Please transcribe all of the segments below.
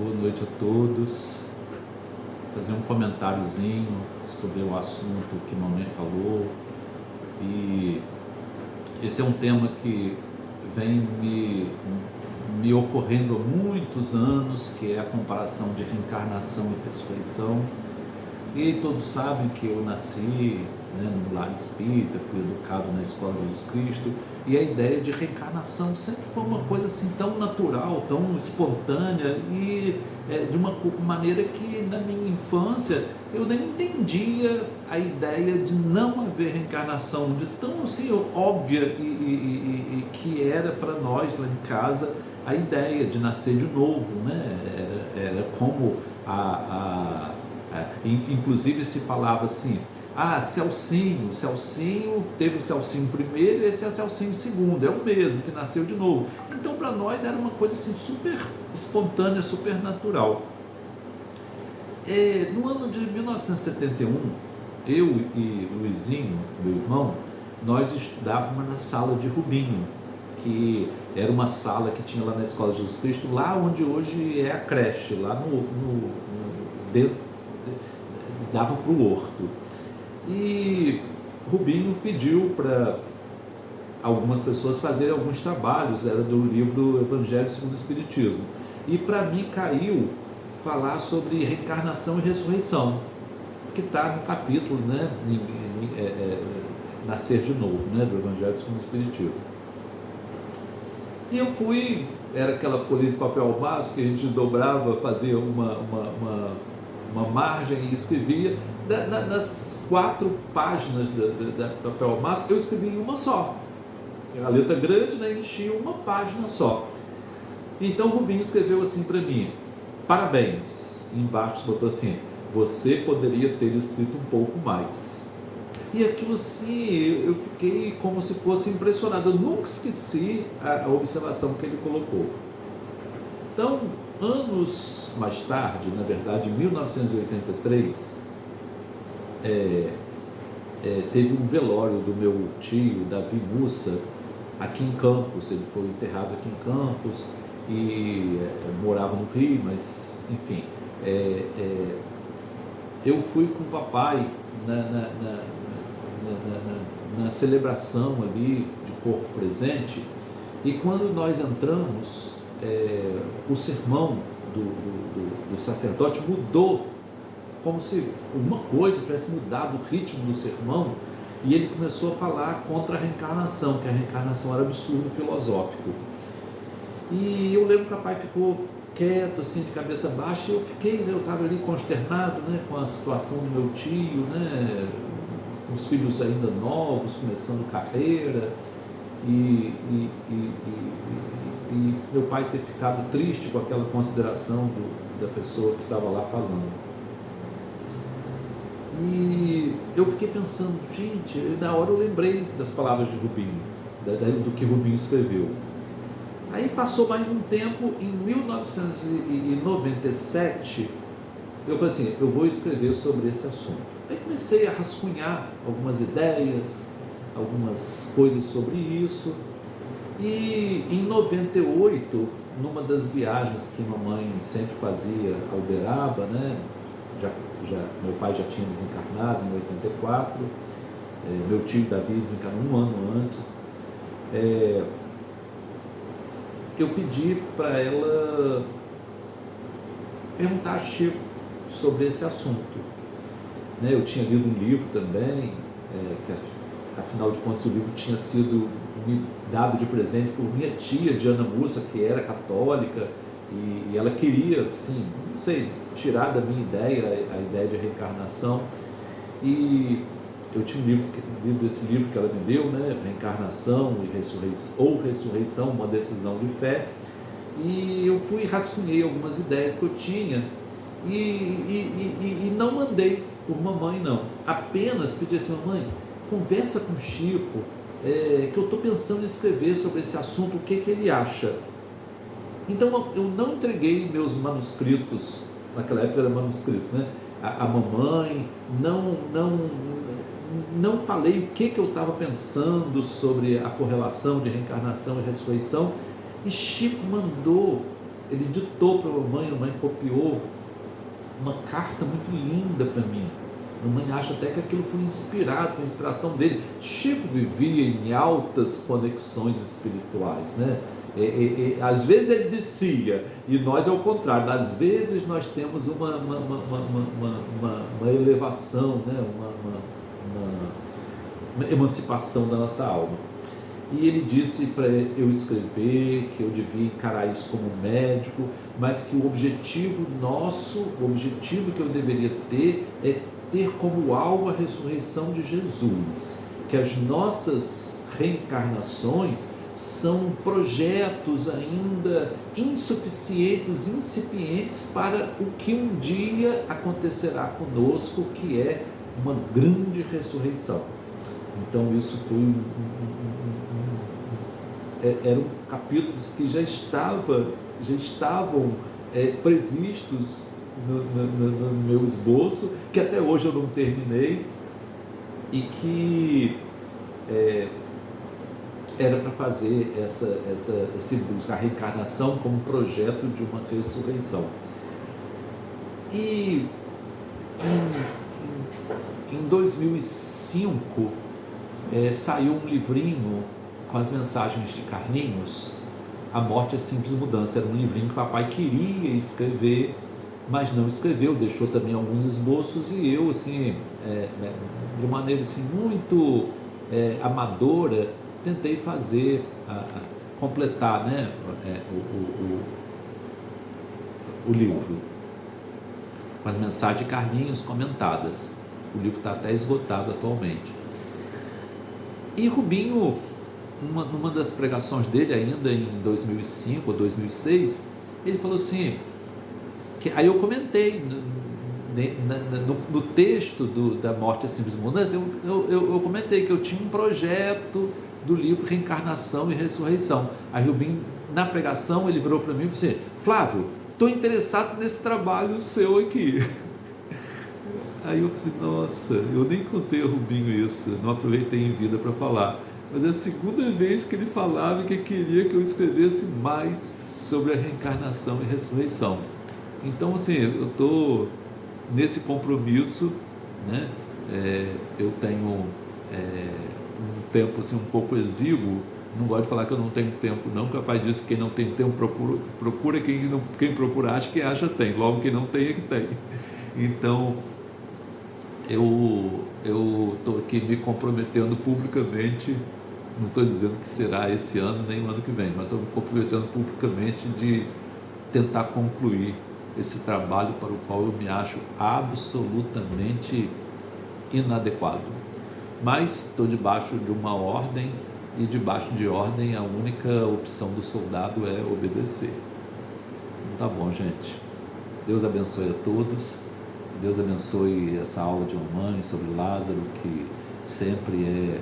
Boa noite a todos. Vou fazer um comentáriozinho sobre o assunto que mamãe falou. E esse é um tema que vem me ocorrendo há muitos anos, que é a comparação de reencarnação e ressurreição. E todos sabem que eu nasci, no lar espírita, fui educado na Escola de Jesus Cristo, e a ideia de reencarnação sempre foi uma coisa assim tão natural, tão espontânea, e de uma maneira que na minha infância eu nem entendia a ideia de não haver reencarnação, de tão assim óbvia e que era para nós lá em casa a ideia de nascer de novo, né? Era como inclusive se falava assim: Celcinho teve o Celcinho primeiro e esse é o Celcinho segundo, é o mesmo que nasceu de novo. Então para nós era uma coisa assim super espontânea, super natural. No ano de 1971, eu e Luizinho, meu irmão, nós estudávamos na sala de Rubinho, que era uma sala que tinha lá na Escola de Jesus Cristo, lá onde hoje é a creche, lá dentro, dava para o horto. E Rubinho pediu para algumas pessoas fazerem alguns trabalhos, era do livro Evangelho segundo o Espiritismo, e para mim caiu falar sobre reencarnação e ressurreição, que está no capítulo, Nascer de Novo, do Evangelho segundo o Espiritismo. E eu fui, era aquela folha de papel ao maço que a gente dobrava, fazia uma margem e escrevia. Nas 4 páginas da papel ao maço, eu escrevi em uma só. A letra grande, enchia uma página só. Então o Rubinho escreveu assim para mim: parabéns. E embaixo botou assim: você poderia ter escrito um pouco mais. E aquilo assim, eu fiquei como se fosse impressionado. Eu nunca esqueci a observação que ele colocou. Então, anos mais tarde, na verdade em 1983, teve um velório do meu tio Davi Mussa aqui em Campos. Ele foi enterrado aqui em Campos e morava no Rio, mas enfim, eu fui com o papai na celebração ali de corpo presente, e quando nós entramos, o sermão do sacerdote mudou, como se uma coisa tivesse mudado o ritmo do sermão, e ele começou a falar contra a reencarnação, que a reencarnação era absurdo filosófico. E eu lembro que o papai ficou quieto, assim, de cabeça baixa, e eu estava ali consternado, com a situação do meu tio, com os filhos ainda novos, começando carreira, e meu pai ter ficado triste com aquela consideração da pessoa que estava lá falando. E eu fiquei pensando, gente, na hora eu lembrei das palavras de Rubinho, do que Rubinho escreveu. Aí passou mais um tempo, em 1997, eu falei assim: eu vou escrever sobre esse assunto. Aí comecei a rascunhar algumas ideias, algumas coisas sobre isso, e em 98, numa das viagens que mamãe sempre fazia a Uberaba, meu pai já tinha desencarnado em 84, meu tio Davi desencarnou um ano antes, eu pedi para ela perguntar a Chico sobre esse assunto. Eu tinha lido um livro também, que afinal de contas o livro tinha sido me dado de presente por minha tia Diana Mussa, que era católica, e ela queria, assim, não sei, tirar da minha ideia a ideia de reencarnação. E eu tinha lido esse livro que ela me deu, Reencarnação e Ressurreição, uma decisão de fé, e eu rascunhei algumas ideias que eu tinha, e não mandei por mamãe, não, apenas pedi assim: mamãe, conversa com o Chico, que eu estou pensando em escrever sobre esse assunto, o que ele acha. Então eu não entreguei meus manuscritos, naquela época era manuscrito, a mamãe, não falei o que eu estava pensando sobre a correlação de reencarnação e ressurreição, e Chico mandou ele ditou para a mãe copiou uma carta muito linda para mim. A mãe acha até que aquilo foi inspirado, foi inspiração dele. Chico vivia em altas conexões espirituais, né? Às vezes ele descia, e nós é o contrário. Às vezes nós temos uma elevação, né? Uma emancipação da nossa alma. E ele disse para eu escrever, que eu devia encarar isso como médico, mas que o objetivo nosso, o objetivo que eu deveria ter é ter como alvo a ressurreição de Jesus, que as nossas reencarnações são projetos ainda insuficientes, incipientes para o que um dia acontecerá conosco, que é uma grande ressurreição. Então isso foi eram capítulos que já estavam previstos no meu esboço, que até hoje eu não terminei, e que era para fazer esse busca, a reencarnação como projeto de uma ressurreição. E em 2005 saiu um livrinho com as mensagens de Carlinhos, A Morte é Simples Mudança. Era um livrinho que o papai queria escrever, mas não escreveu, deixou também alguns esboços, e eu, assim, de maneira assim, muito amadora, tentei fazer, completar, né, o livro, com as mensagens de Carlinhos comentadas. O livro está até esgotado atualmente. E Rubinho, numa das pregações dele, ainda em 2005 ou 2006, ele falou assim, aí eu comentei no texto da Morte é Simples Mudança, eu comentei que eu tinha um projeto do livro Reencarnação e Ressurreição. Aí Rubinho, na pregação, ele virou para mim e falou assim, Flávio, estou interessado nesse trabalho seu aqui. Aí eu falei, nossa, eu nem contei a Rubinho isso, não aproveitei em vida para falar, mas é a segunda vez que ele falava que queria que eu escrevesse mais sobre a reencarnação e ressurreição. Então, assim, eu estou nesse compromisso, né? Eu tenho um tempo assim, um pouco exíguo, não gosto de falar que eu não tenho tempo não, porque o pai disse que quem não tem tempo procura, quem procura acha, quem acha tem, logo quem não tem é que tem. Então, eu estou aqui me comprometendo publicamente, não estou dizendo que será esse ano nem o ano que vem, mas estou me comprometendo publicamente de tentar concluir esse trabalho para o qual eu me acho absolutamente inadequado. Mas estou debaixo de uma ordem, e debaixo de ordem a única opção do soldado é obedecer. Então tá bom, gente. Deus abençoe a todos. Deus abençoe essa aula de mamãe sobre Lázaro, que sempre é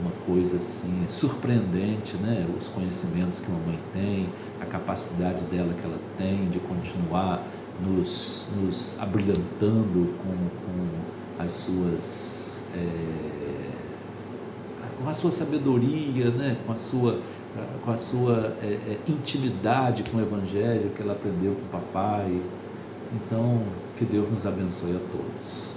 uma coisa assim surpreendente, né? Os conhecimentos que a mamãe tem, a capacidade dela que ela tem de continuar nos abrilhantando com as suas com a sua sabedoria, né? com a sua intimidade com o Evangelho que ela aprendeu com o papai. Então, que Deus nos abençoe a todos.